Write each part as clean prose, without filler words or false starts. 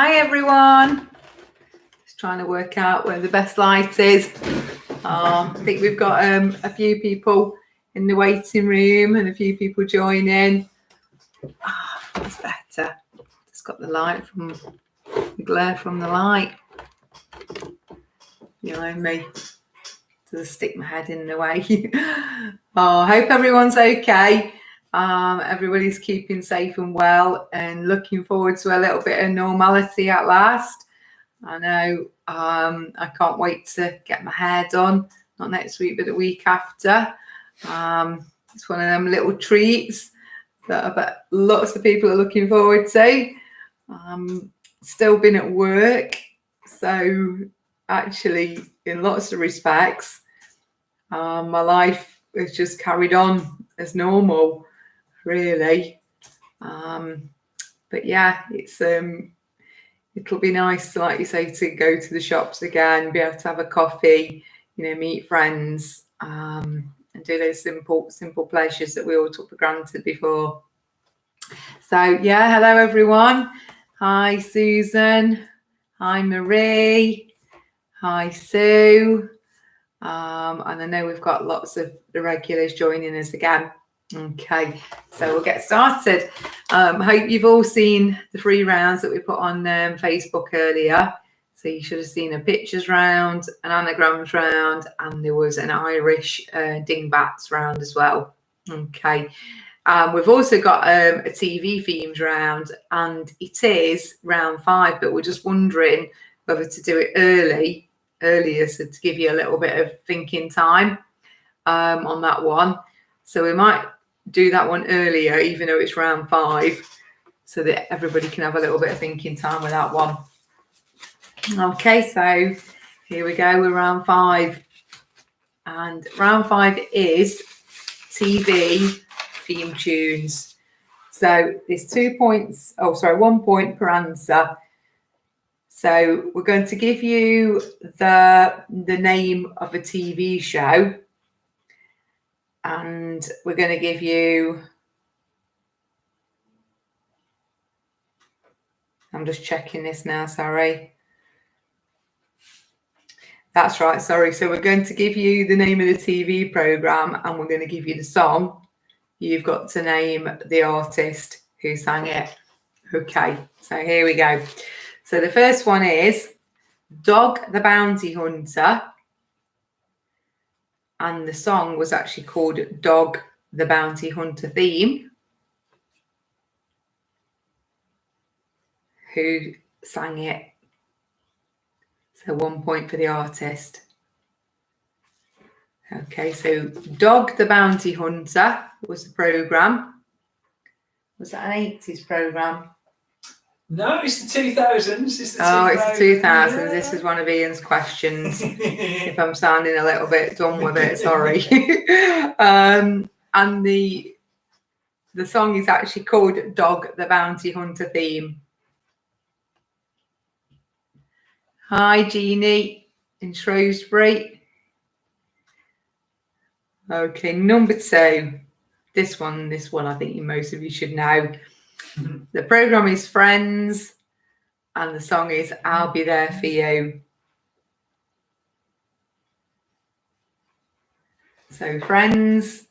Hi everyone. Just trying to work out where the best light is. I think we've got a few people in the waiting room and a few people joining. That's better. Just got the light from the glare from the light behind me. Just stick my head in the way. I hope everyone's okay. Everybody's keeping safe and well and looking forward to a little bit of normality at last. I know I can't wait to get my hair done, not next week but the week after. It's one of them little treats that I bet lots of people are looking forward to. Still been at work, so actually in lots of respects my life has just carried on as normal, really. But yeah, it's it'll be nice to, like you say, to go to the shops again, be able to have a coffee, meet friends, and do those simple pleasures that we all took for granted before. So yeah, hello everyone. Hi Susan. Hi Marie. Hi Sue. And I know we've got lots of the regulars joining us again. Okay, so we'll get started. Hope you've all seen the free rounds that we put on Facebook earlier. So you should have seen a pictures round, an anagrams round, and there was an Irish dingbats round as well. Okay, we've also got a TV themes round, and it is round 5, but we're just wondering whether to do it earlier, so to give you a little bit of thinking time on that one. So we might do that one earlier, even though it's round 5, so that everybody can have a little bit of thinking time with that one. Okay, so here we go with round 5. And round 5 is TV theme tunes. So there's 1 point per answer. So we're going to give you the name of a TV show, and we're going to give you, I'm just checking this now, sorry. That's right, sorry. So we're going to give you the name of the TV program, and we're going to give you the song. You've got to name the artist who sang it. Okay, so here we go. So the first one is Dog the Bounty Hunter, and the song was actually called Dog the Bounty Hunter Theme. Who sang it? So 1 point for the artist. Okay, so Dog the Bounty Hunter was the programme. Was that an 80s programme? No, it's the 2000s. It's the 2000s. Yeah. This is one of Ian's questions. If I'm sounding a little bit done with it, sorry. And the song is actually called Dog the Bounty Hunter Theme. Hi, Jeannie in Shrewsbury. Okay, number 2. This one I think most of you should know. The programme is Friends, and the song is I'll Be There For You. So Friends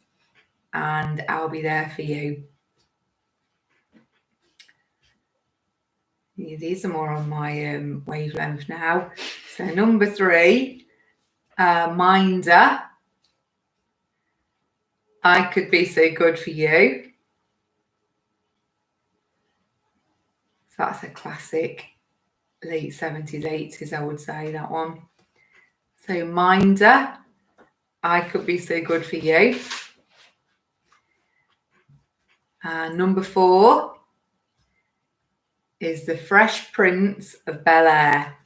and I'll Be There For You. Yeah, these are more on my wavelength now. So number 3, Minder. I Could Be So Good For You. So that's a classic, late 70s, 80s, I would say, that one. So Minder, I Could Be So Good For You. Number 4 is The Fresh Prince of Bel-Air.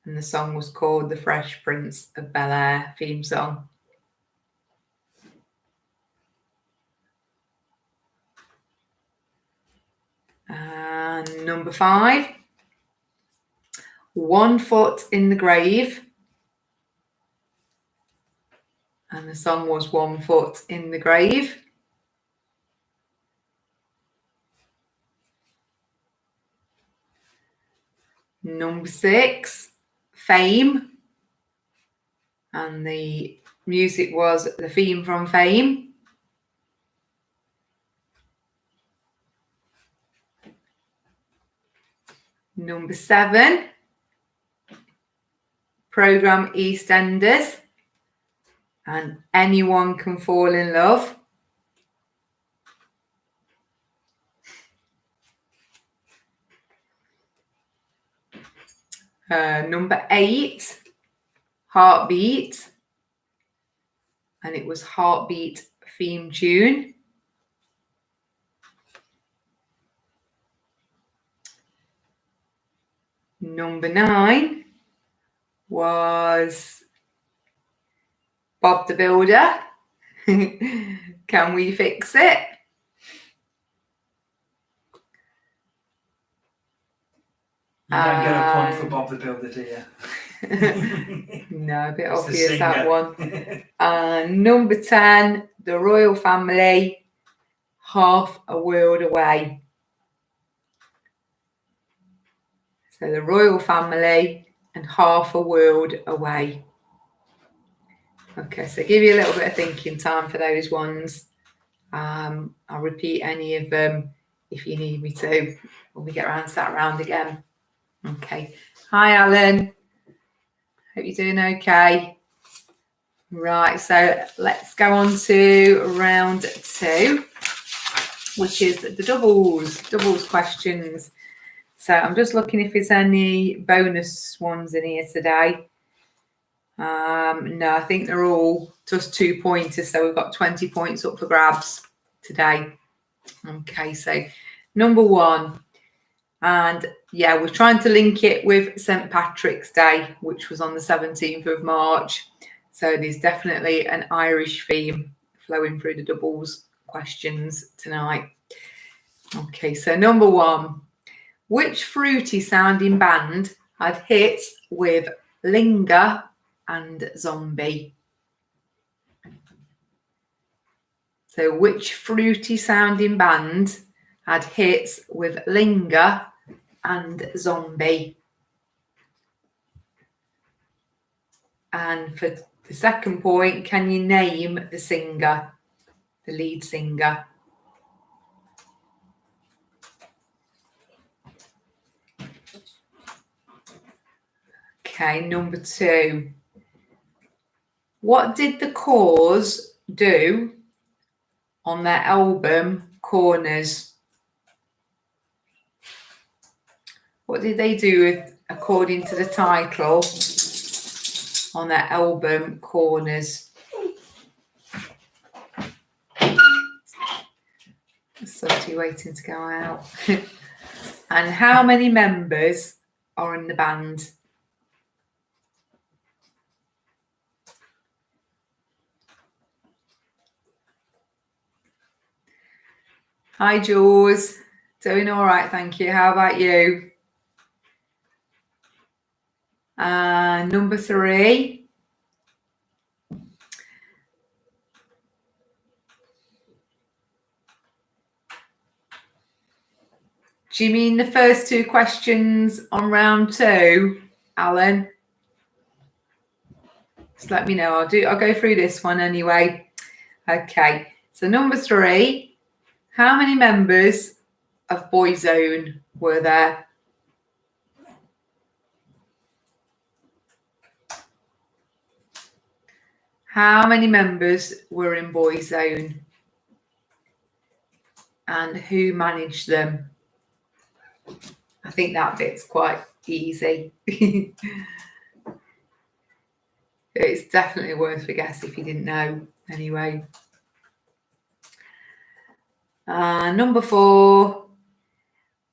And the song was called The Fresh Prince of Bel-Air theme song. And number 5, 1 Foot in the Grave. And the song was 1 Foot in the Grave. Number 6, Fame. And the music was the theme from Fame. Number 7, program EastEnders and Anyone Can Fall in Love. Number 8, Heartbeat, and it was Heartbeat theme tune. Number 9 was Bob the Builder. Can we fix it? You don't get a point for Bob the Builder, do you? No, a bit It's the obvious that singer. one. And number 10, The Royal Family, Half a World Away. So The Royal Family and Half a World Away. Okay, so give you a little bit of thinking time for those ones. I'll repeat any of them if you need me to when we get around to that round again. Okay. Hi, Alan. Hope you're doing okay. Right, so let's go on to round 2, which is the doubles questions. So I'm just looking if there's any bonus ones in here today. No, I think they're all just 2 pointers, so we've got 20 points up for grabs today. Okay, so number 1, and yeah, we're trying to link it with St. Patrick's Day, which was on the 17th of March. So there's definitely an Irish theme flowing through the doubles questions tonight. Okay, so number 1, which fruity sounding band had hits with Linger and Zombie? So which fruity sounding band had hits with Linger and Zombie? And for the second point, can you name the singer, the lead singer? Okay, number 2. What did the Corrs do on their album Corners? What did they do according to the title on their album Corners? Somebody waiting to go out. And how many members are in the band? Hi, Jules. Doing all right, thank you. How about you? Number 3. Do you mean the first 2 questions on round 2, Alan? Just let me know. I'll go through this one anyway. Okay. So number 3, how many members of Boyzone were there? How many members were in Boyzone? And who managed them? I think that bit's quite easy. It's definitely worth a guess if you didn't know anyway. Number 4,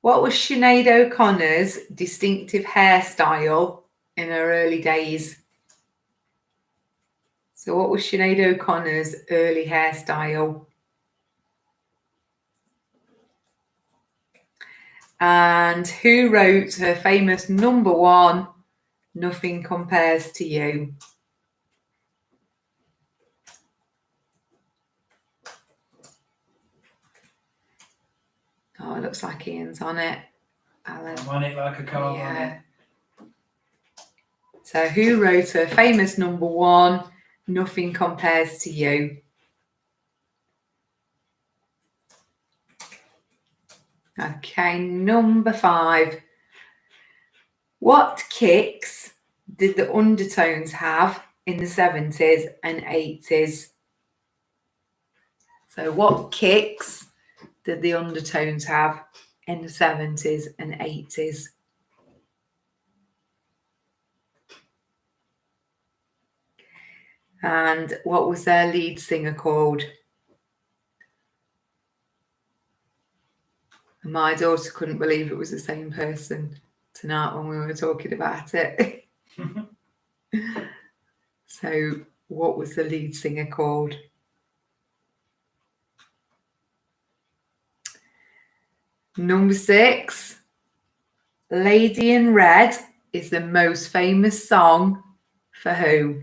what was Sinead O'Connor's distinctive hairstyle in her early days? So what was Sinead O'Connor's early hairstyle? And who wrote her famous number 1, Nothing Compares to You? Oh, it looks like Ian's on it. Alan. I'm on it like a car on it. So who wrote her famous number one, Nothing Compares to You? Okay, number 5. What kicks did the Undertones have in the 70s and 80s? So what kicks did the Undertones have in the 70s and 80s? And what was their lead singer called? And my daughter couldn't believe it was the same person tonight when we were talking about it. So what was the lead singer called? Number 6, Lady in Red is the most famous song for who?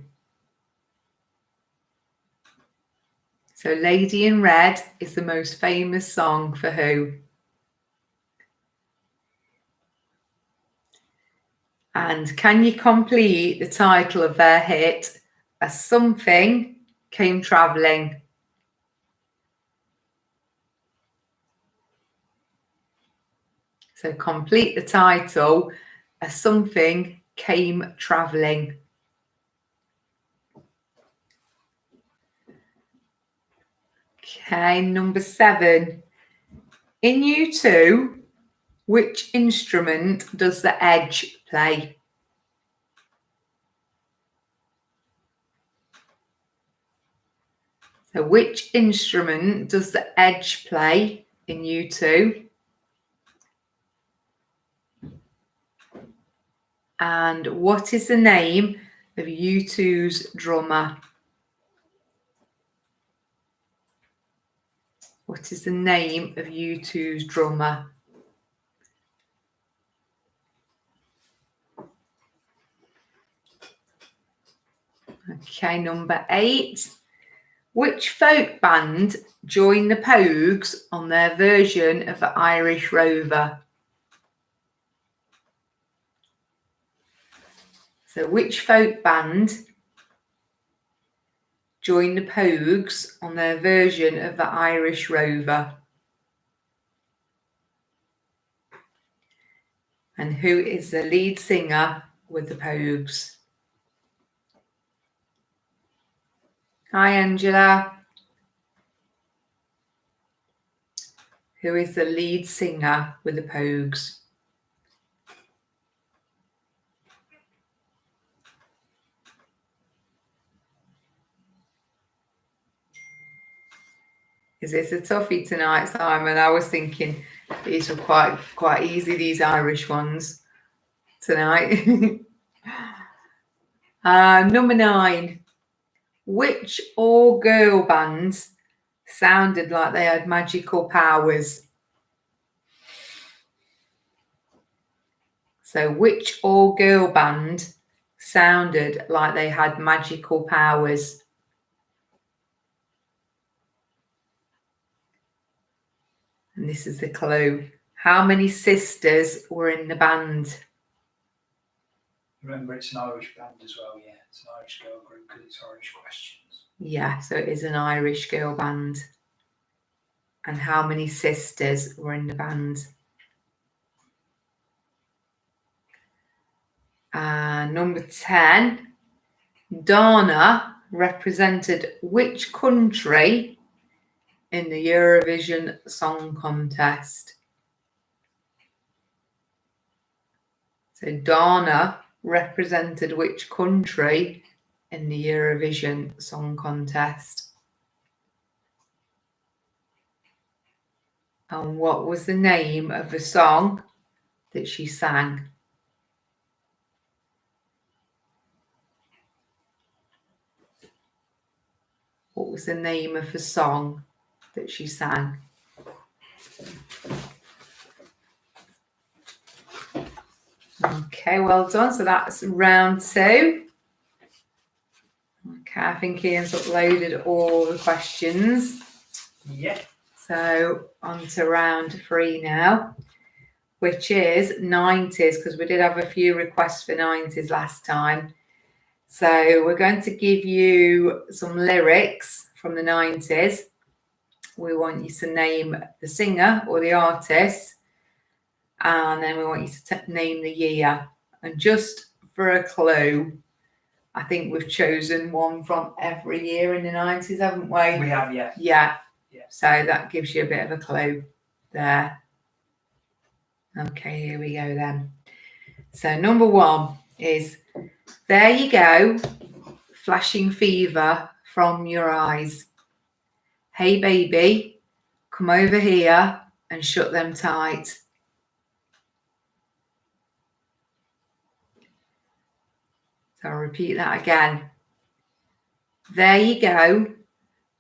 So Lady in Red is the most famous song for who? And can you complete the title of their hit, As Something Came Travelling? So complete the title, As Something Came Travelling. Okay, number 7. In U2, which instrument does the Edge play? So which instrument does the Edge play in U2? And what is the name of U2's drummer? What is the name of U2's drummer? Okay, number 8. Which folk band joined the Pogues on their version of the Irish Rover? So which folk band joined the Pogues on their version of the Irish Rover? And who is the lead singer with the Pogues? Hi, Angela. Who is the lead singer with the Pogues? Is this a toughie tonight, Simon? I was thinking these were quite easy, these Irish ones tonight. Number 9. Which all-girl band sounded like they had magical powers? So which all-girl band sounded like they had magical powers? And this is the clue. How many sisters were in the band? Remember, it's an Irish band as well, yeah. It's an Irish girl group because it's Irish questions. Yeah, so it is an Irish girl band. And how many sisters were in the band? Number 10. Dana represented which country in the Eurovision Song Contest? So Dana represented which country in the Eurovision Song Contest? And what was the name of the song that she sang? What was the name of the song that she sang? Okay, well done. So that's round 2. Okay, I think Ian's uploaded all the questions. Yeah. So on to round 3 now, which is 90s, because we did have a few requests for 90s last time. So we're going to give you some lyrics from the 90s. We want you to name the singer or the artist, and then we want you to name the year. And just for a clue, I think we've chosen one from every year in the 90s, haven't we? We have, yeah. Yeah. So that gives you a bit of a clue there. Okay, here we go then. So number 1 is There You Go, Flashing Fever from Your Eyes. Hey baby, come over here and shut them tight. So I'll repeat that again. There you go,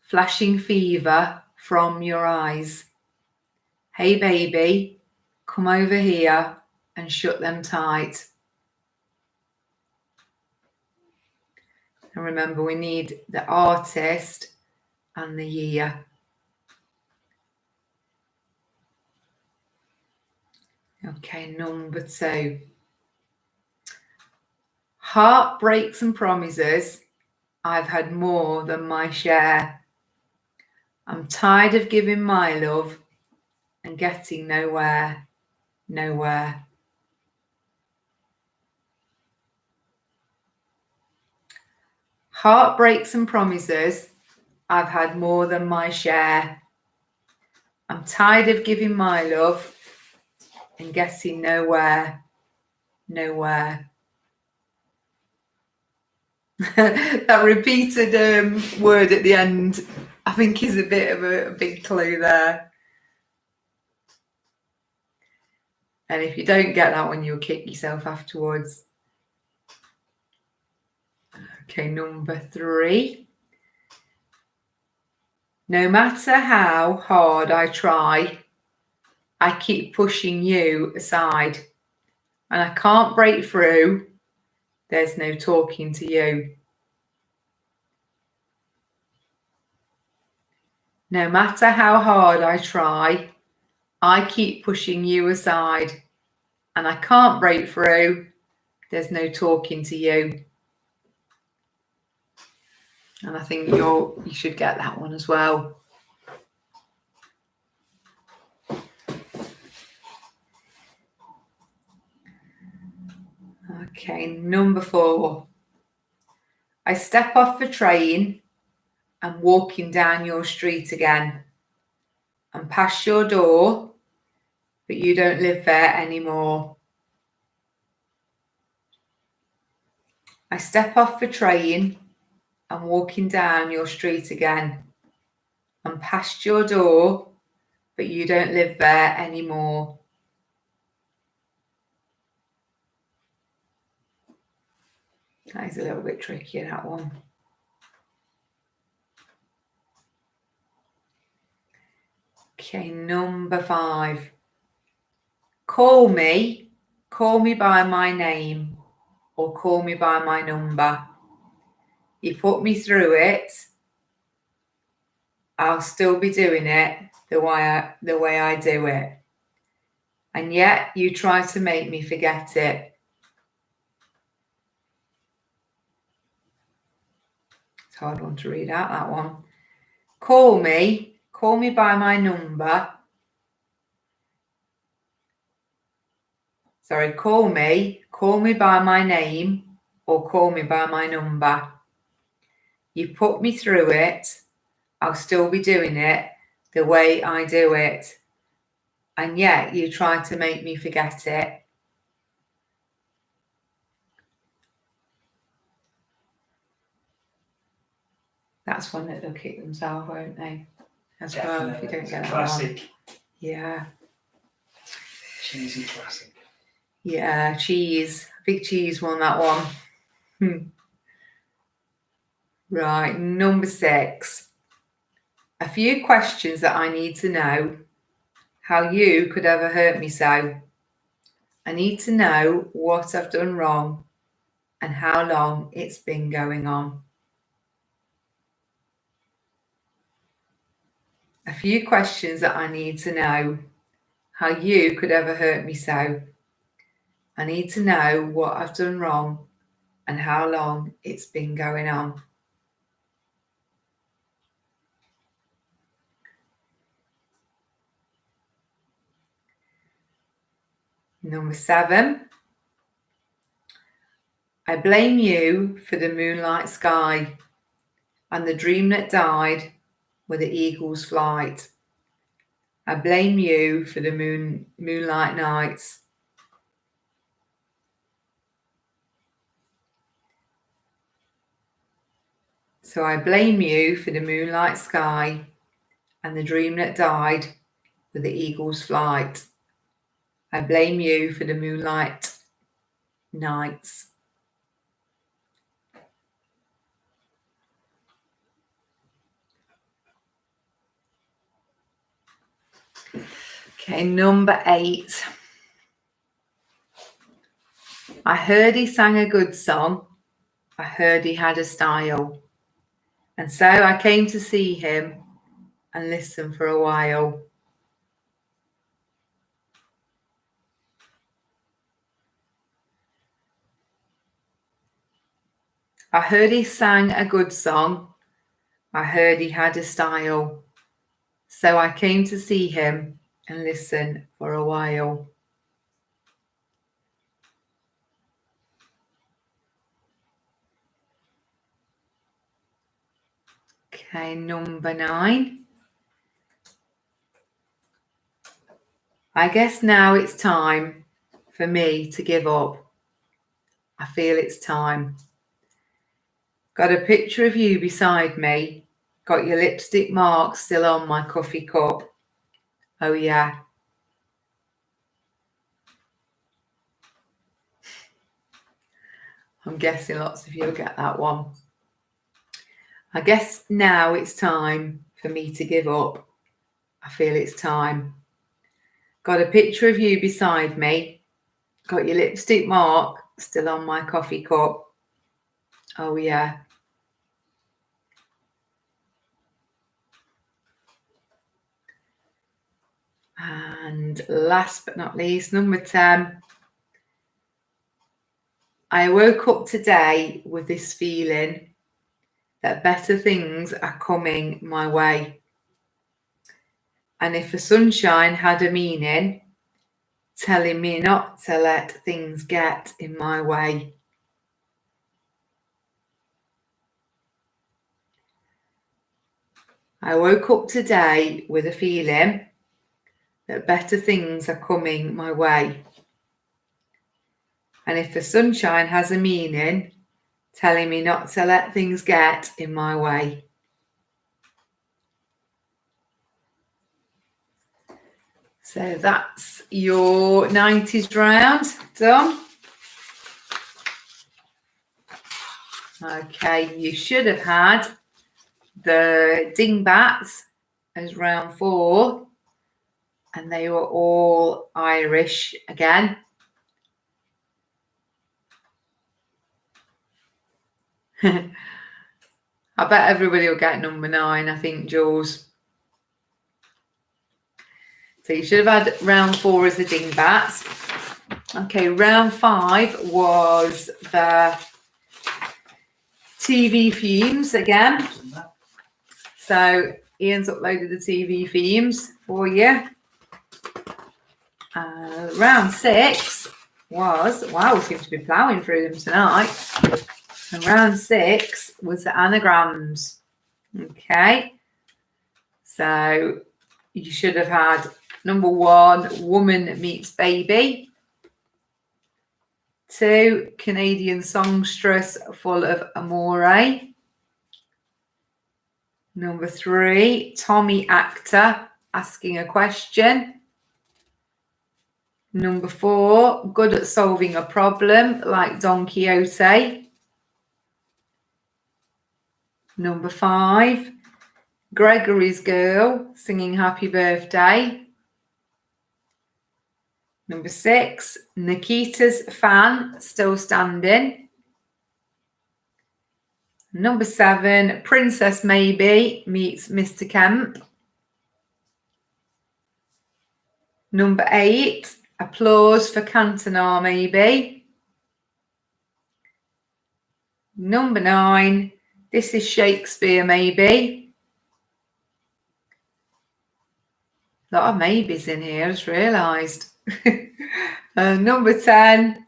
flashing fever from your eyes. Hey baby, come over here and shut them tight. And remember, we need the artist and the year. Okay, number 2. Heartbreaks and promises, I've had more than my share. I'm tired of giving my love and getting nowhere, nowhere. Heartbreaks and promises, I've had more than my share. I'm tired of giving my love and getting nowhere, nowhere. That repeated word at the end, I think, is a bit of a big clue there. And if you don't get that one, you'll kick yourself afterwards. Okay, number 3. No matter how hard I try, I keep pushing you aside. And I can't break through, there's no talking to you. No matter how hard I try, I keep pushing you aside. And I can't break through, there's no talking to you. And I think you should get that one as well. Okay, number 4. I step off the train and walking down your street again and past your door, but you don't live there anymore. I step off the train and walking down your street again and past your door, but you don't live there anymore. That is a little bit tricky, that one. Okay, number 5. Call me by my name or call me by my number. You put me through it, I'll still be doing it the way I do it. And yet you try to make me forget it. It's a hard one to read out, that one. Call me by my number. Sorry, call me by my name or call me by my number. You put me through it, I'll still be doing it the way I do it. And yet you try to make me forget it. That's one that they'll kick themselves, won't they? As well, if you don't get that classic. One. Yeah. Cheesy classic. Yeah, cheese. Big cheese one, that one. Right, number 6. A few questions that I need to know. How you could ever hurt me so. I need to know what I've done wrong and how long it's been going on. A few questions that I need to know. how you could ever hurt me so. I need to know what I've done wrong and how long it's been going on. Number 7. I blame you for the moonlight sky and the dream that died with the eagle's flight. I blame you for the moonlight nights. So I blame you for the moonlight sky and the dream that died with the eagle's flight. I blame you for the moonlight nights. Okay, number 8. I heard he sang a good song. I heard he had a style. And so I came to see him and listen for a while. I heard he sang a good song. I heard he had a style. So I came to see him and listen for a while. Okay, number 9. I guess now it's time for me to give up. I feel it's time. Got a picture of you beside me. Got your lipstick mark still on my coffee cup. Oh yeah. I'm guessing lots of you will get that one. I guess now it's time for me to give up. I feel it's time. Got a picture of you beside me. Got your lipstick mark still on my coffee cup. Oh yeah. And last but not least, number 10. I woke up today with this feeling that better things are coming my way. And if the sunshine had a meaning, telling me not to let things get in my way. I woke up today with a feeling that better things are coming my way. And if the sunshine has a meaning, telling me not to let things get in my way. So that's your 90s round done. Okay, you should have had the dingbats as round 4, and they were all Irish again. I bet everybody will get number 9, I think, Jules. So you should have had round 4 as the dingbats. Okay, round 5 was the TV themes again. So Ian's uploaded the TV themes for you. Round 6 was, wow, we seem to be ploughing through them tonight. And round 6 was the anagrams. Okay. So you should have had number 1, Woman Meets Baby. 2, Canadian Songstress Full of Amore. Number 3, Tommy Actor Asking a Question. Number 4, Good at Solving a Problem like Don Quixote. Number 5, Gregory's Girl Singing Happy Birthday. Number 6, Nikita's Fan Still Standing. Number 7, Princess Maybe Meets Mr. Kemp. Number 8, applause for Cantona, maybe. Number 9, this is Shakespeare, maybe. A lot of maybes in here, I just realised. Number 10,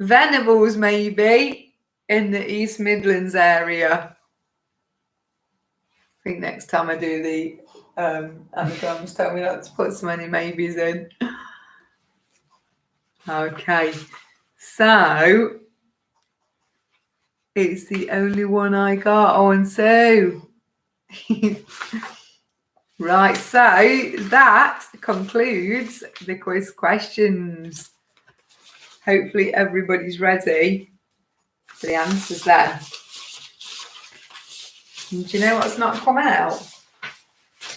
Venables, maybe, in the East Midlands area. I think next time I do the anagrams, tell me not to put so many maybes in. Okay, so it's the only one I got. Oh, and so right, so that concludes the quiz questions. Hopefully everybody's ready for the answers then. And do you know what's not come out?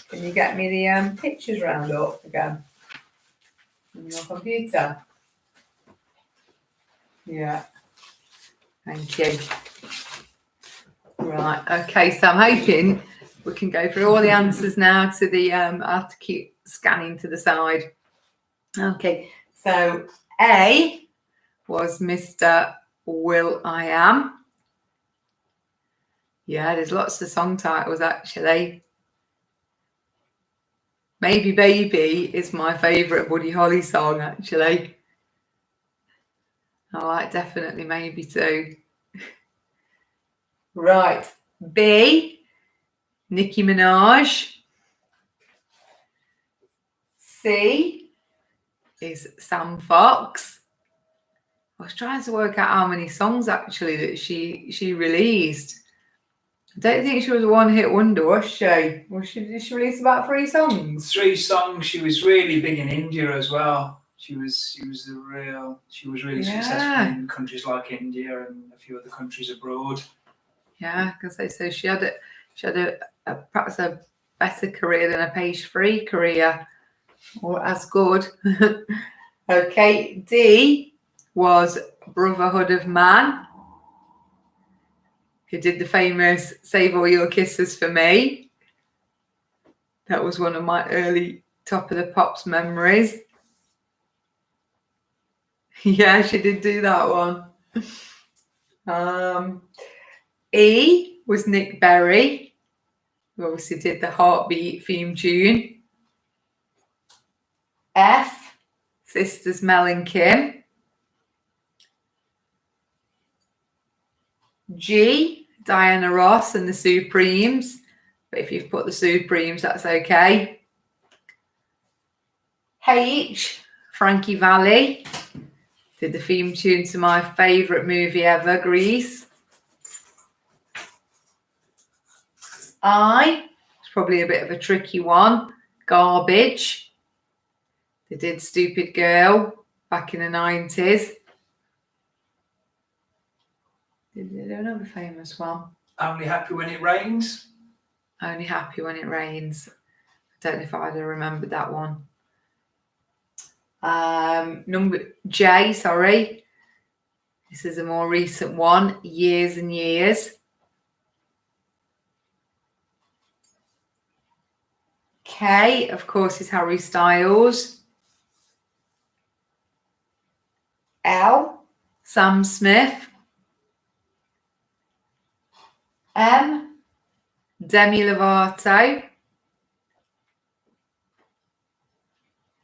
Can you get me the pictures round up again on your computer? Yeah, thank you. Right, okay, so I'm hoping we can go through all the answers now to the, I have to keep scanning to the side. Okay, so A was Mr. Will I Am. Yeah, there's lots of song titles actually. Maybe Baby is my favourite Buddy Holly song actually. I like Definitely Maybe too. Right, B, Nicki Minaj. C is Sam Fox. I was trying to work out how many songs actually that she released. I don't think she was a one-hit wonder, was she? Did she release about 3 songs? 3 songs. She was really big in India as well. She was really successful in countries like India and a few other countries abroad. Yeah, because they say she had a perhaps a better career than a page 3 career, or as good. Okay, D was Brotherhood of Man, who did the famous Save All Your Kisses for Me. That was one of my early Top of the Pops memories. Yeah, she did do that one. E was Nick Berry, who obviously did the Heartbeat theme tune. F, Sisters Mel and Kim. G, Diana Ross and the Supremes. But if you've put the Supremes, that's okay. H, Frankie Valli. Did the theme tune to my favourite movie ever, Grease. I, it's probably a bit of a tricky one, Garbage. They did Stupid Girl back in the 90s. Did they do another famous one? Only Happy When It Rains. Only Happy When It Rains. I don't know if I'd have remembered that one. Number J, sorry. This is a more recent one, Years and Years. K, of course, is Harry Styles. L, Sam Smith. M, Demi Lovato.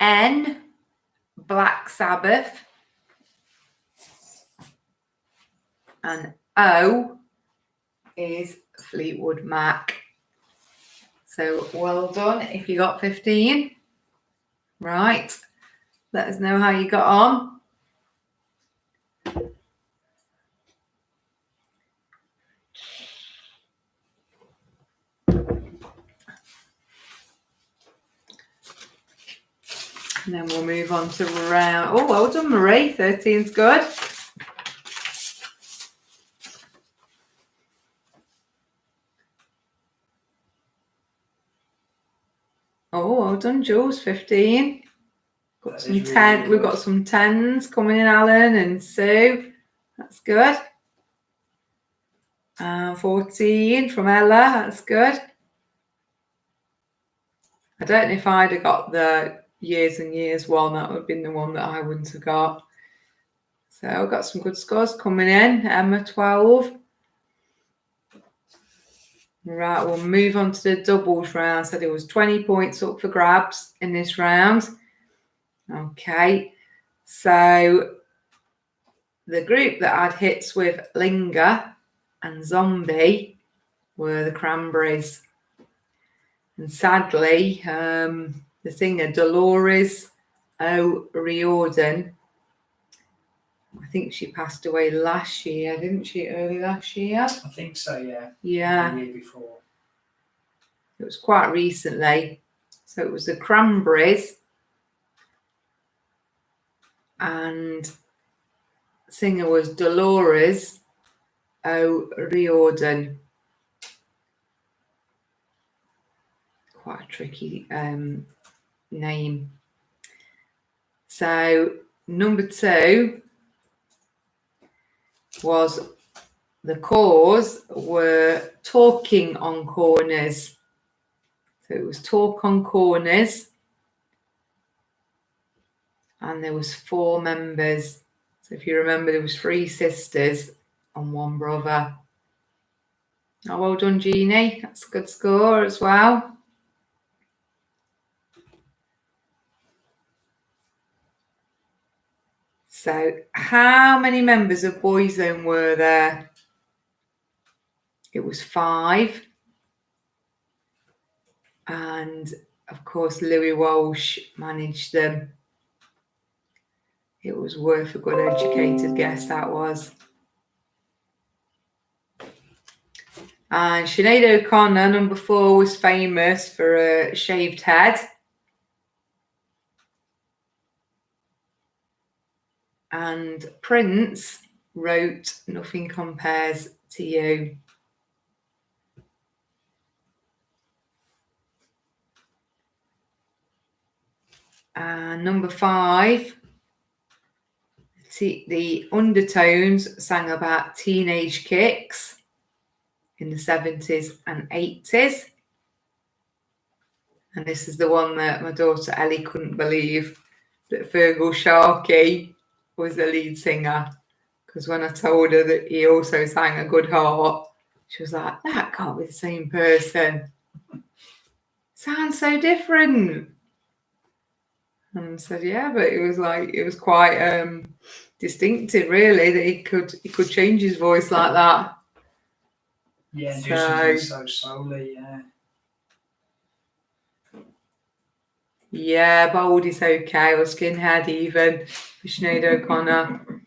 N, Black Sabbath. And O is Fleetwood Mac. So well done if you got 15. Right. Let us know how you got on. And then we'll move on to round. Oh, well done, Marie. 13's good. Oh, well done, Jules. 15. Got some 10. Really, we've got some 10s coming in, Alan and Sue. That's good. 14 from Ella. That's good. I don't know if I'd have got the years and years one, that would have been the one that I wouldn't have got. So I've got some good scores coming in. Emma 12. Right, we'll move on to the doubles round. So there was 20 points up for grabs in this round. Okay, so the group that had hits with Linger and Zombie were the Cranberries. And sadly, the singer Dolores O'Riordan, I think she passed away last year, didn't she? Early last year? I think so, yeah. Yeah. The year before. It was quite recently. So it was the Cranberries and singer was Dolores O'Riordan. Quite a tricky name. So number 2 was The Cause were Talking on Corners. So it was Talk on Corners. And there was 4 members. So if you remember, there was 3 sisters and 1 brother. Oh, well done, Jeannie. That's a good score as well. So how many members of Boyzone were there? It was 5. And of course, Louis Walsh managed them. It was worth a good educated guess, that was. And Sinead O'Connor, number 4, was famous for a shaved head. And Prince wrote Nothing Compares to You. And number 5, the Undertones sang about teenage kicks in the 70s and 80s. And this is the one that my daughter Ellie couldn't believe, that Fergal Sharkey was the lead singer. Because when I told her that he also sang A Good Heart, she was like, that can't be the same person. Sounds so different. And I said, yeah, but it was quite distinctive, really, that he could change his voice like that. Yeah, do something so solely, yeah. Yeah, Bold is okay, or Skinhead even, for Sinead O'Connor.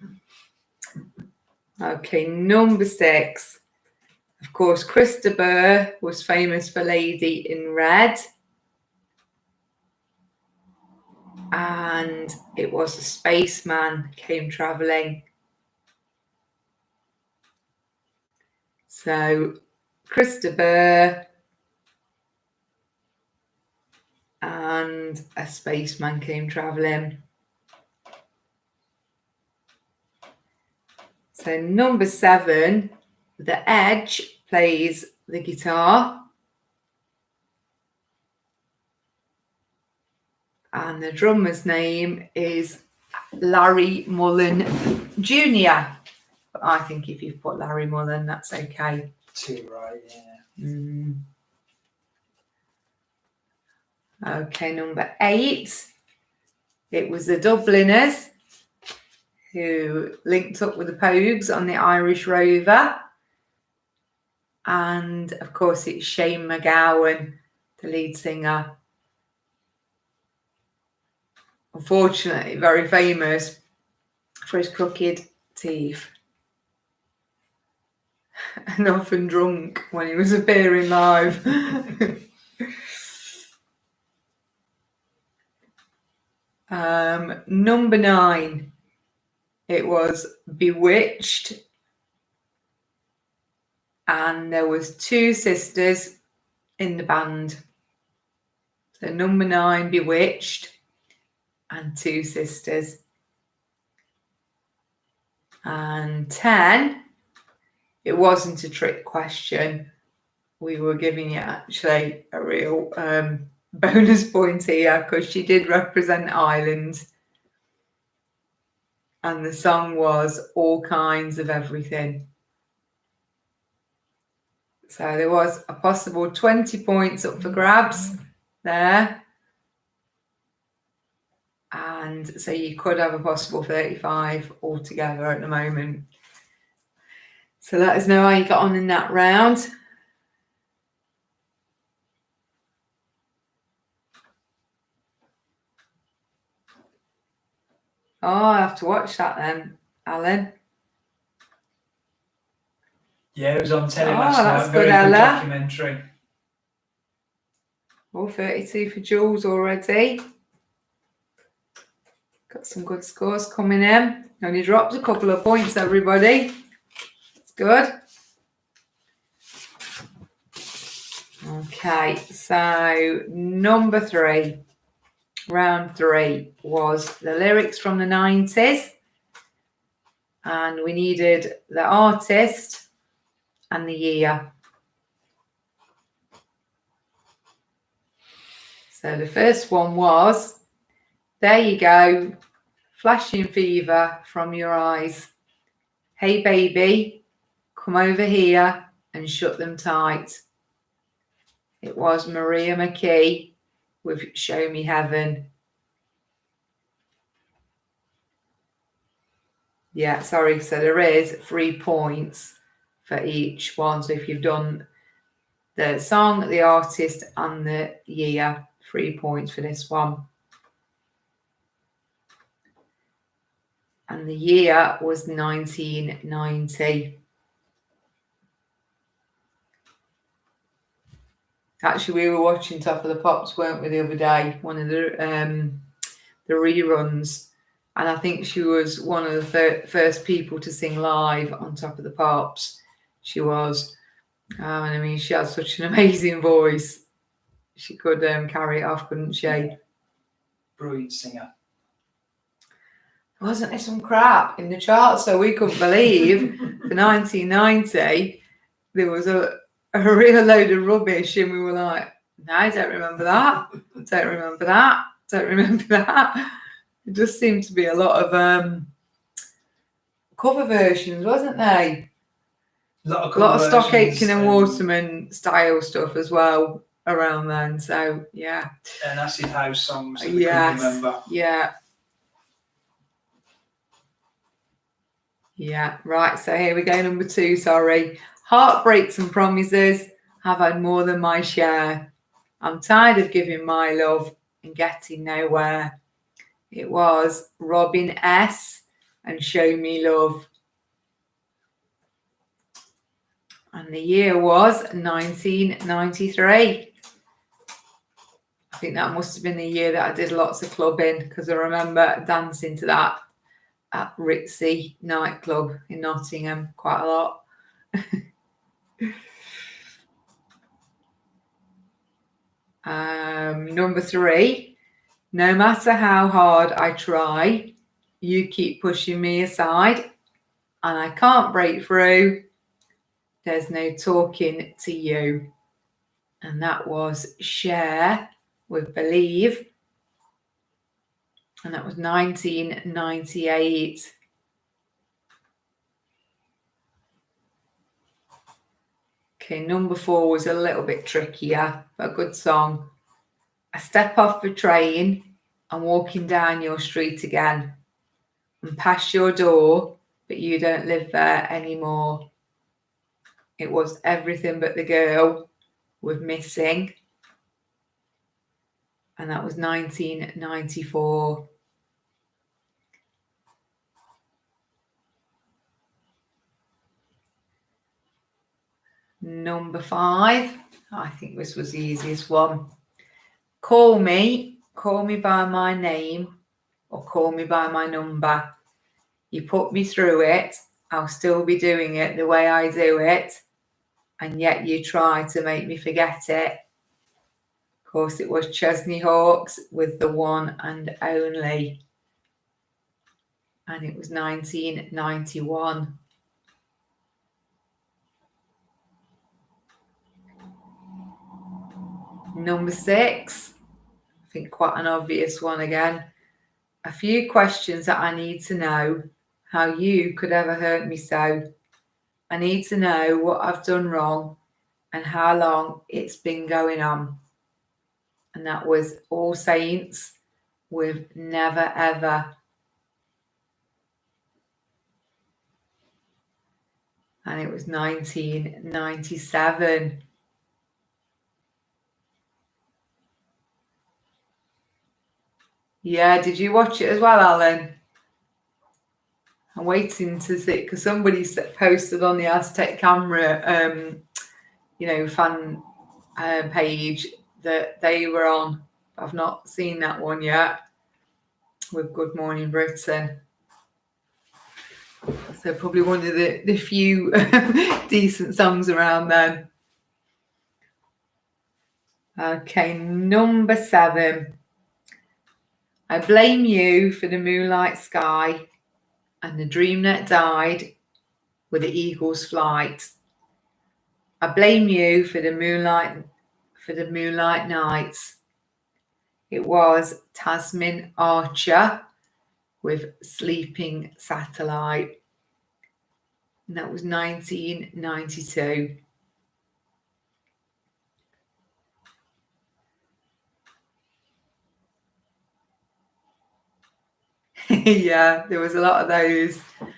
Okay, number 6. Of course, Chris de Burgh was famous for Lady in Red. And it was a spaceman came travelling. So, Chris de Burgh and a spaceman came travelling. So number 7, The Edge plays the guitar. And the drummer's name is Larry Mullen Jr. But I think if you've put Larry Mullen, that's okay. Too right, yeah. Okay, number 8. It was the Dubliners who linked up with the Pogues on the Irish Rover. And of course, it's Shane MacGowan, the lead singer. Unfortunately, very famous for his crooked teeth. And often drunk when he was appearing live. Number 9. It was Bewitched. And there was 2 sisters in the band. So number 9, Bewitched, and 2 sisters. And 10, it wasn't a trick question. We were giving you actually a real bonus point here because she did represent Ireland. And the song was All Kinds of Everything. So there was a possible 20 points up for grabs there. And so you could have a possible 35 altogether at the moment. So let us know how you got on in that round. Oh, I have to watch that then, Alan. Yeah, it was on telly last that's night. good, Very good Ella. documentary. Oh, 32 for Jules already. Got some good scores coming in. Only dropped a couple of points, everybody. It's good. Okay, so number 3, round 3, was the lyrics from the 90s. And we needed the artist and the year. So the first one was, there you go, flashing fever from your eyes. Hey baby, come over here and shut them tight. It was Maria McKee with Show Me Heaven. Yeah, sorry, so there is 3 points for each one. So if you've done the song, the artist and the year, 3 points for this one. And the year was 1990. Actually, we were watching Top of the Pops, weren't we, the other day? One of the reruns. And I think she was one of the first people to sing live on Top of the Pops. She was. And I mean, she had such an amazing voice. She could carry it off, couldn't she? Brilliant singer. Wasn't there some crap in the charts? So we couldn't believe for 1990 there was a real load of rubbish, and we were like, no, I don't remember that. Don't remember that. Don't remember that. It just seemed to be a lot of cover versions, wasn't they? A lot of Stock Aitken and Waterman style stuff as well around then. So yeah. And acid house songs that we couldn't remember. Yeah. Yeah, right. So here we go, number 2, sorry. Heartbreaks and promises have had more than my share. I'm tired of giving my love and getting nowhere. It was Robin S. and Show Me Love. And the year was 1993. I think that must have been the year that I did lots of clubbing, because I remember dancing to that at Ritzy nightclub in Nottingham quite a lot. Number 3, no matter how hard I try, you keep pushing me aside and I can't break through. There's no talking to you. And that was Cher with Believe. And that was 1998. Okay, number 4 was a little bit trickier, but a good song. I step off the train and walking down your street again and past your door, but you don't live there anymore. It was Everything But the Girl with Missing. And that was 1994. Number 5, I think this was the easiest one. Call me by my name, or call me by my number. You put me through it, I'll still be doing it the way I do it, and yet you try to make me forget it. Of course, it was Chesney Hawkes with The One and Only. And it was 1991. Number 6, think quite an obvious one again. A few questions that I need to know. How you could ever hurt me so. I need to know what I've done wrong and how long it's been going on. And that was All Saints with Never Ever. And it was 1997. Yeah, did you watch it as well, Alan? I'm waiting to see, because somebody posted on the Aztec Camera, fan page that they were on. I've not seen that one yet with Good Morning Britain. So probably one of the few decent songs around then. Okay, number 7. I blame you for the moonlight sky and the dream that died with the eagle's flight. I blame you for the moonlight nights. It was Tasmin Archer with Sleeping Satellite. And that was 1992. Yeah, there was a lot of those. Do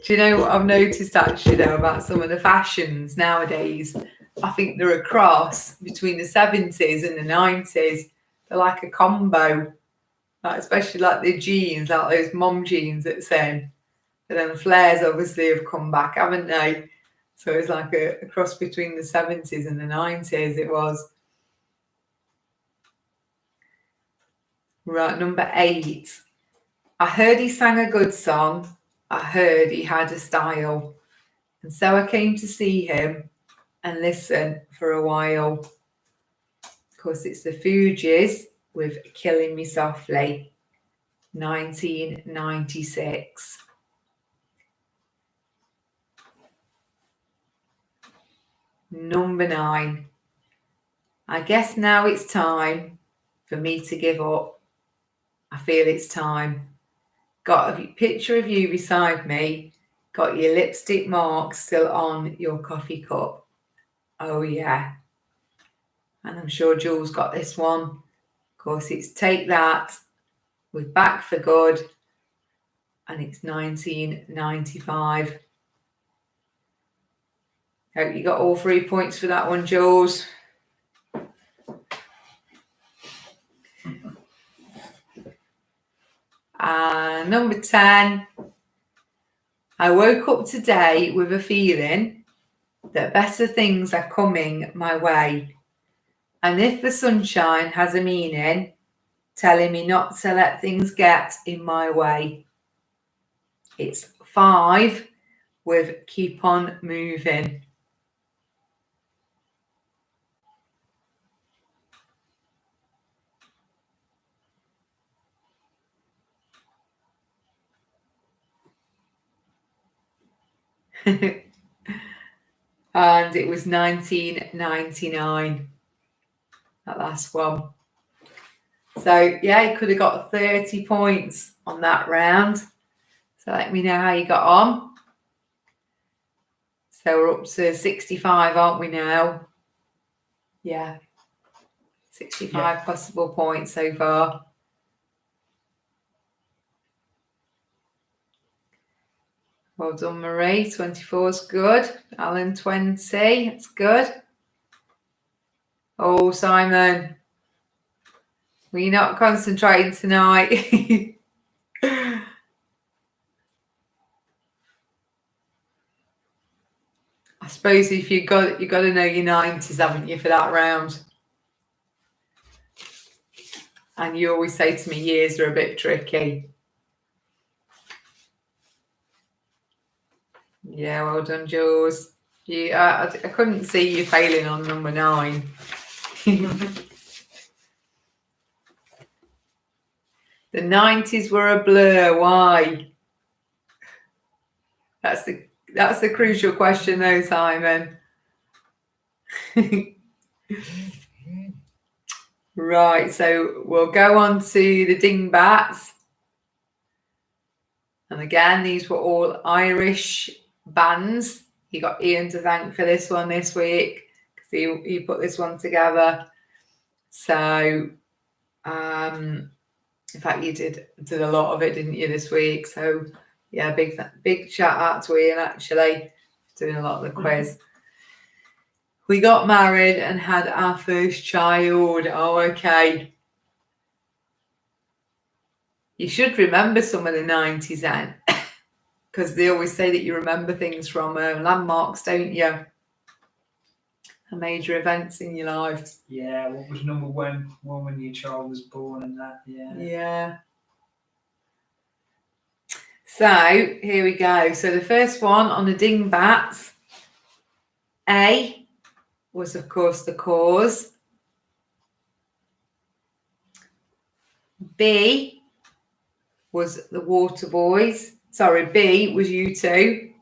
you know what I've noticed actually though about some of the fashions nowadays? I think they're a cross between the 70s and the 90s. They're like a combo, like especially like the jeans, like those mom jeans that's in. But then flares obviously have come back, haven't they? So it's like a cross between the 70s and the 90s it was. Right, number 8. I heard he sang a good song. I heard he had a style. And so I came to see him and listen for a while. Of course, it's the Fugees with Killing Me Softly, 1996. Number 9. I guess now it's time for me to give up. I feel it's time. Got a picture of you beside me. Got your lipstick marks still on your coffee cup. Oh yeah. And I'm sure Jules got this one. Of course, it's Take That with Back for Good. And it's 1995. Hope you got all 3 points for that one, Jules. And number 10. I woke up today with a feeling that better things are coming my way. And if the sunshine has a meaning, telling me not to let things get in my way. It's 5 with Keep On Moving. And it was 1999, that last one. So yeah, you could have got 30 points on that round. So let me know how you got on. So we're up to 65, aren't we now? Yeah. 65 possible points so far. Well done, Marie. 24 is good. Alan, 20. It's good. Oh, Simon. Were you not concentrating tonight? I suppose if you got to know your 90s, haven't you, for that round? And you always say to me, years are a bit tricky. Yeah, well done, Jules. I couldn't see you failing on number 9. The 90s were a blur. Why? That's the crucial question, though, Simon. Right, so we'll go on to the Dingbats. And again, these were all Irish bands. You got Ian to thank for this one this week because he put this one together. So, in fact, you did a lot of it, didn't you, this week? So, yeah, big shout out to Ian actually doing a lot of the quiz. We got married and had our first child. Oh, okay. You should remember some of the 90s then, because they always say that you remember things from landmarks, don't you? And major events in your life. Yeah, what was number one when your child was born and that? Yeah. So here we go. So the first one on the Dingbats, A was of course The Cause. B was the Waterboys. Sorry, B was U2.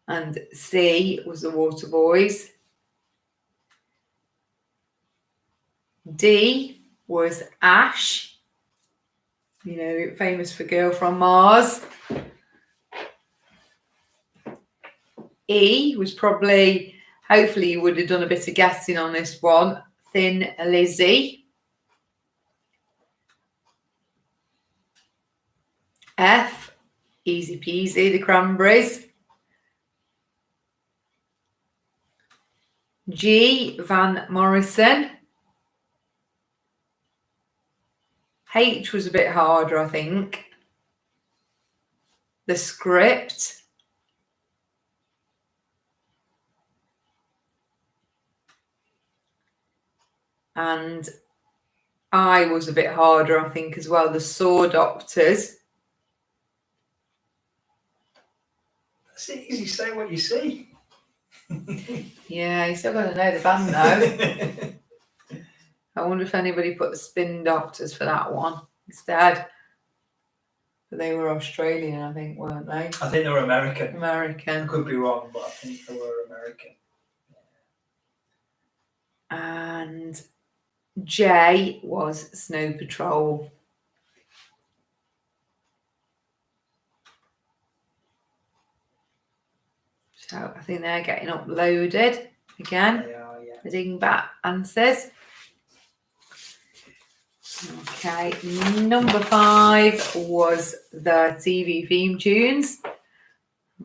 And C was the Waterboys. D was Ash, you know, famous for Girl from Mars. E was probably, hopefully you would have done a bit of guessing on this one, Thin Lizzy. F, Easy Peasy, the Cranberries. G, Van Morrison. H was a bit harder, I think. The Script. And I was a bit harder, I think, as well. The Saw Doctors. That's easy. Say what you see. Yeah, you still got to know the band though. I wonder if anybody put the Spin Doctors for that one instead. But they were Australian, I think, weren't they? I think they were American. American. I could be wrong, but I think they were American. And J was Snow Patrol. So I think they're getting uploaded again. They are, yeah. The Dingbat answers. Okay, number 5 was the TV theme tunes.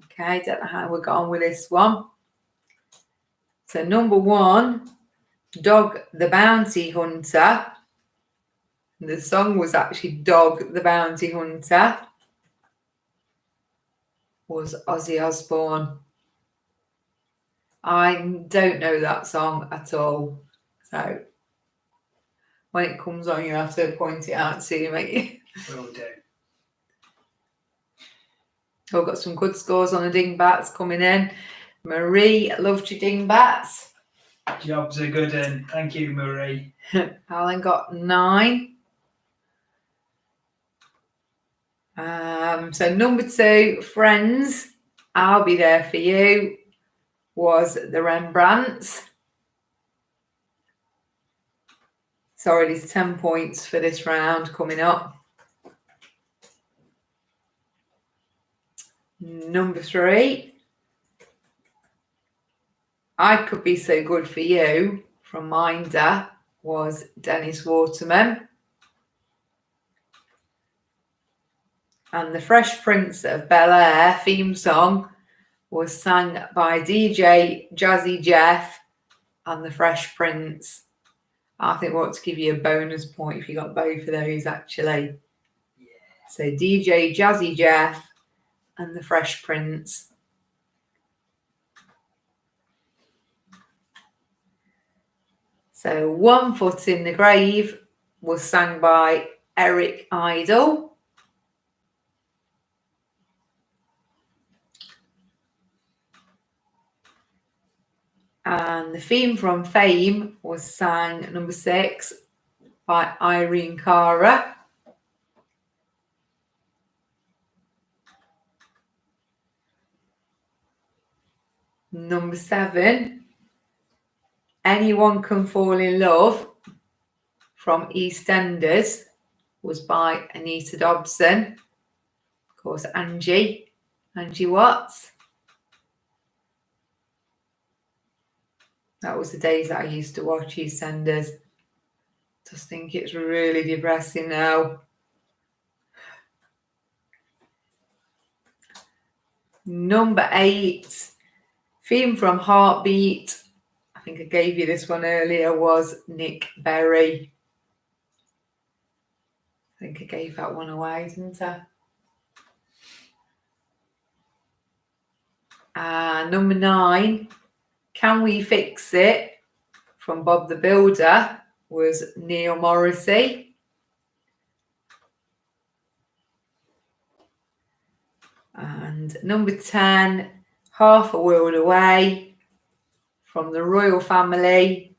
Okay, don't know how we're going with this one. So number 1, Dog the Bounty Hunter. The song was actually Dog the Bounty Hunter. Was Ozzy Osbourne. I don't know that song at all. So when it comes on, you have to point it out to me. Will do. We've got some good scores on the Dingbats coming in. Marie loved your Dingbats. Jobs are good, and thank you, Marie. Alan got 9. So number 2, Friends, I'll Be There For You, was the Rembrandts. Sorry, there's 10 points for this round coming up. Number 3, I Could Be So Good For You, from Minder, was Dennis Waterman. And the Fresh Prince of Bel-Air theme song was sang by DJ Jazzy Jeff and the Fresh Prince. I think we ought to give you a bonus point if you got both of those, actually. Yeah. So DJ Jazzy Jeff and the Fresh Prince. So One Foot in the Grave was sang by Eric Idle. And the theme from Fame was sang, number 6, by Irene Cara. Number 7, Anyone Can Fall in Love from EastEnders was by Anita Dobson. Of course, Angie Watts. That was the days that I used to watch EastEnders. Just think it's really depressing now. Number 8, theme from Heartbeat. I think I gave you this one earlier, was Nick Berry. I think I gave that one away, didn't I? Number 9, Can We Fix It from Bob the Builder was Neil Morrissey. And number 10, Half a World Away from the Royal Family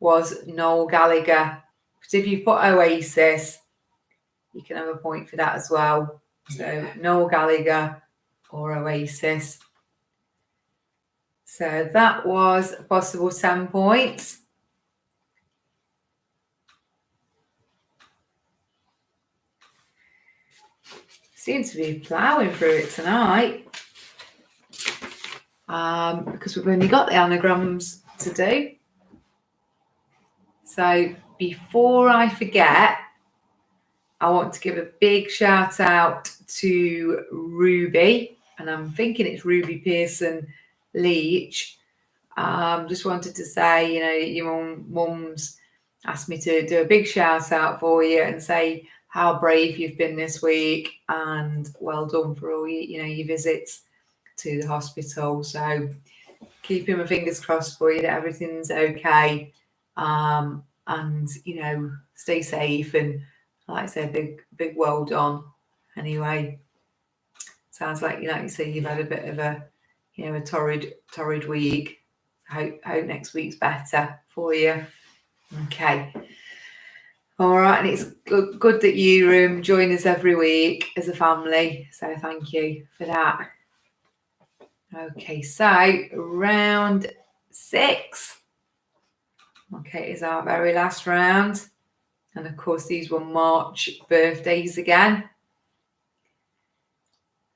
was Noel Gallagher. But if you put Oasis, you can have a point for that as well. So Noel Gallagher or Oasis. So that was a possible 10 points. Seems to be ploughing through it tonight. Because we've only got the anagrams to do. So before I forget, I want to give a big shout out to Ruby, and I'm thinking it's Ruby Pearson Leach. Just wanted to say, your mum's asked me to do a big shout out for you and say how brave you've been this week, and well done for all your visits to the hospital. So keeping my fingers crossed for you that everything's okay, and stay safe, and like I said, big well done. Anyway, sounds like you say you've had a bit of a torrid week. I hope next week's better for you. Okay. All right, and it's good that you join us every week as a family. So thank you for that. Okay, so round 6. Okay, is our very last round. And of course, these were March birthdays again.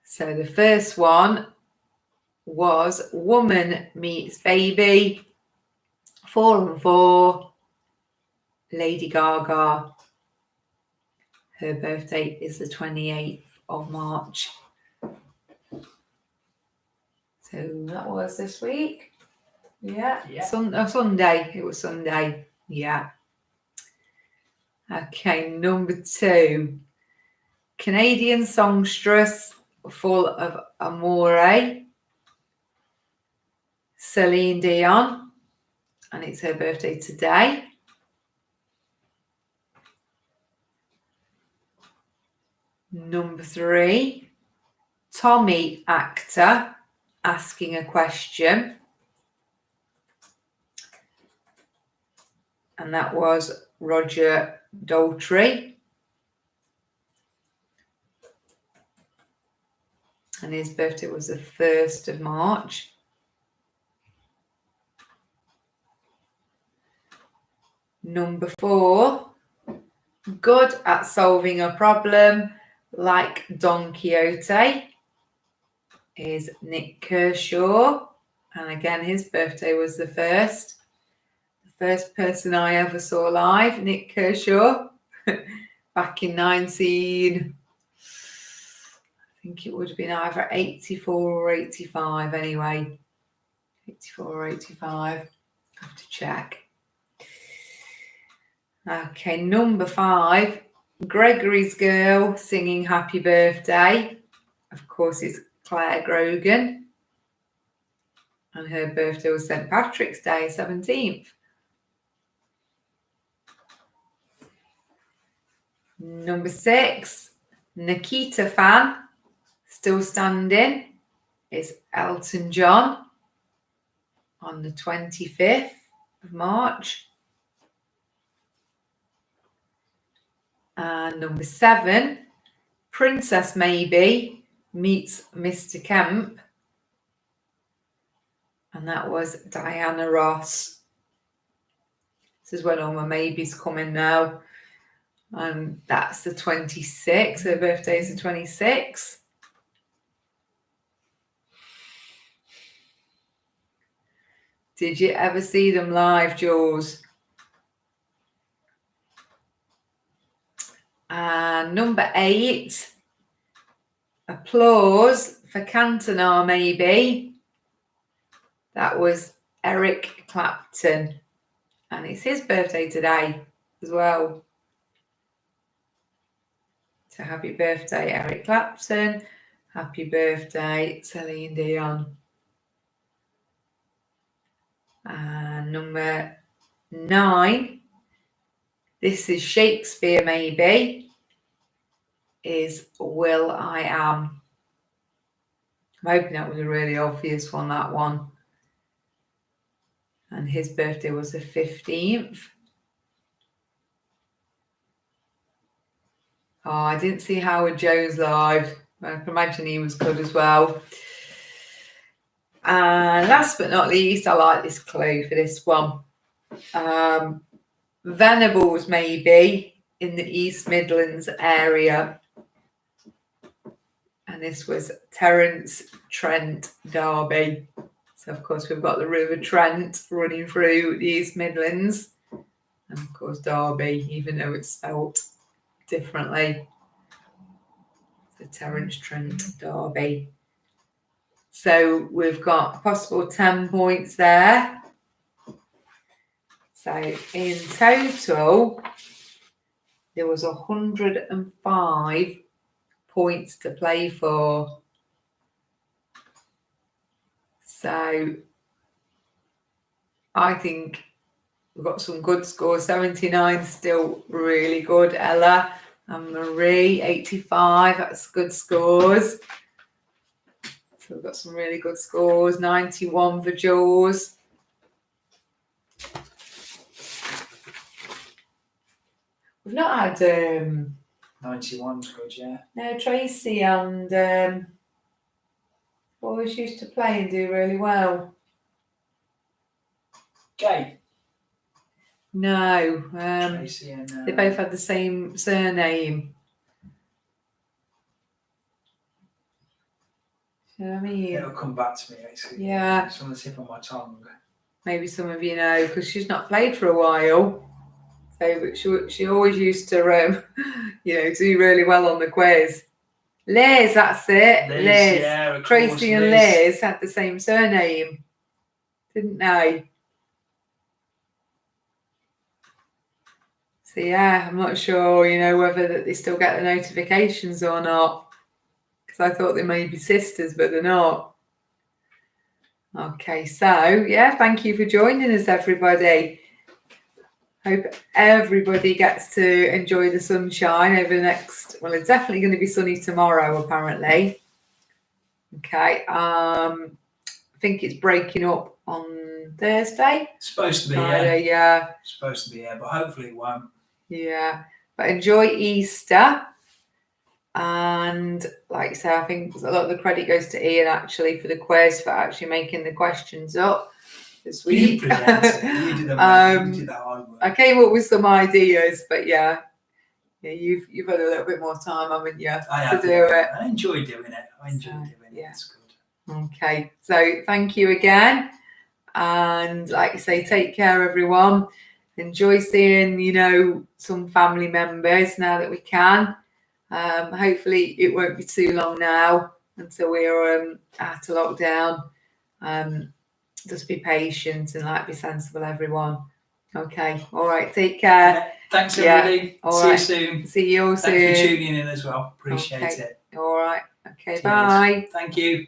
So the first one was Woman Meets Baby, 4 and 4, Lady Gaga. Her birthday is the 28th of March. So that was this week. Yeah. Sunday. It was Sunday. Yeah. Okay, number 2. Canadian songstress, Full of Amore, Celine Dion, and it's her birthday today. Number 3, Tommy actor, Asking a Question, and that was Roger Daltrey, and his birthday was the 1st of March. Number 4, good at solving a problem like Don Quixote, is Nick Kershaw, and again his birthday was the 1st. The first person I ever saw live, Nick Kershaw, back in I think it would have been either 84 or 85 anyway. 84 or 85. I have to check. Okay, number 5, Gregory's Girl singing Happy Birthday. Of course, it's Claire Grogan. And her birthday was St. Patrick's Day, 17th. Number 6, Nikita fan, still standing, is Elton John on the 25th of March. And number 7, Princess Maybe meets Mr. Kemp, and that was Diana Ross This is when all my maybes coming now. And that's the 26th. Her birthday is the 26th. Did you ever see them live, Jules? And number 8. Applause for Cantona, maybe. That was Eric Clapton. And it's his birthday today as well. So happy birthday, Eric Clapton. Happy birthday, Celine Dion. And number 9. This is Shakespeare, maybe. Is Will I Am. I'm hoping that was a really obvious one, that one. And his birthday was the 15th. Oh, I didn't see Howard Jones live. I can imagine he was good as well. And last but not least, I like this clue for this one. Venables, maybe, in the East Midlands area. And this was Terence Trent Derby. So, of course, we've got the River Trent running through the East Midlands. And, of course, Derby, even though it's spelt differently. The Terence Trent Derby. So, we've got a possible 10 points there. So, in total, there was 105 points to play for. So I think we've got some good scores. 79 still really good. Ella and Marie, 85. That's good scores. So we've got some really good scores. 91 for Jules. We've not had 91's good, yeah. no, Tracy and always used to play and do really well. Gay. No, Tracy and they both had the same surname. You know what I mean? It'll come back to me, actually. Yeah. It's on the tip of my tongue. Maybe some of you know, because she's not played for a while. So, but she always used to, do really well on the quiz. Liz, that's it. Liz. Yeah, of Tracy course, and Liz had the same surname, didn't they? So yeah, I'm not sure, whether that they still get the notifications or not. Because I thought they may be sisters, but they're not. Okay, so yeah, thank you for joining us, everybody. Hope everybody gets to enjoy the sunshine over the next. Well, it's definitely going to be sunny tomorrow, apparently. Okay, I think it's breaking up on Thursday. It's supposed to be, Friday, yeah. It's supposed to be, yeah, but hopefully it won't. Yeah, but enjoy Easter. And like I say, I think a lot of the credit goes to Ian actually for the quiz, for actually making the questions up this week. You present it. You did the hard work. I came up with some ideas, but yeah, you've had a little bit more time, haven't you, to do it? I enjoy doing it. Doing it. It's good. Okay, so thank you again. And like I say, take care, everyone. Enjoy seeing, some family members now that we can. Hopefully it won't be too long now until we're out of lockdown. Just be patient and be sensible, everyone. Okay, all right, take care. Yeah, thanks, everybody. See you soon. See you all soon. Thanks for tuning in as well. Appreciate it. All right. Okay, Cheers. bye. Thank you.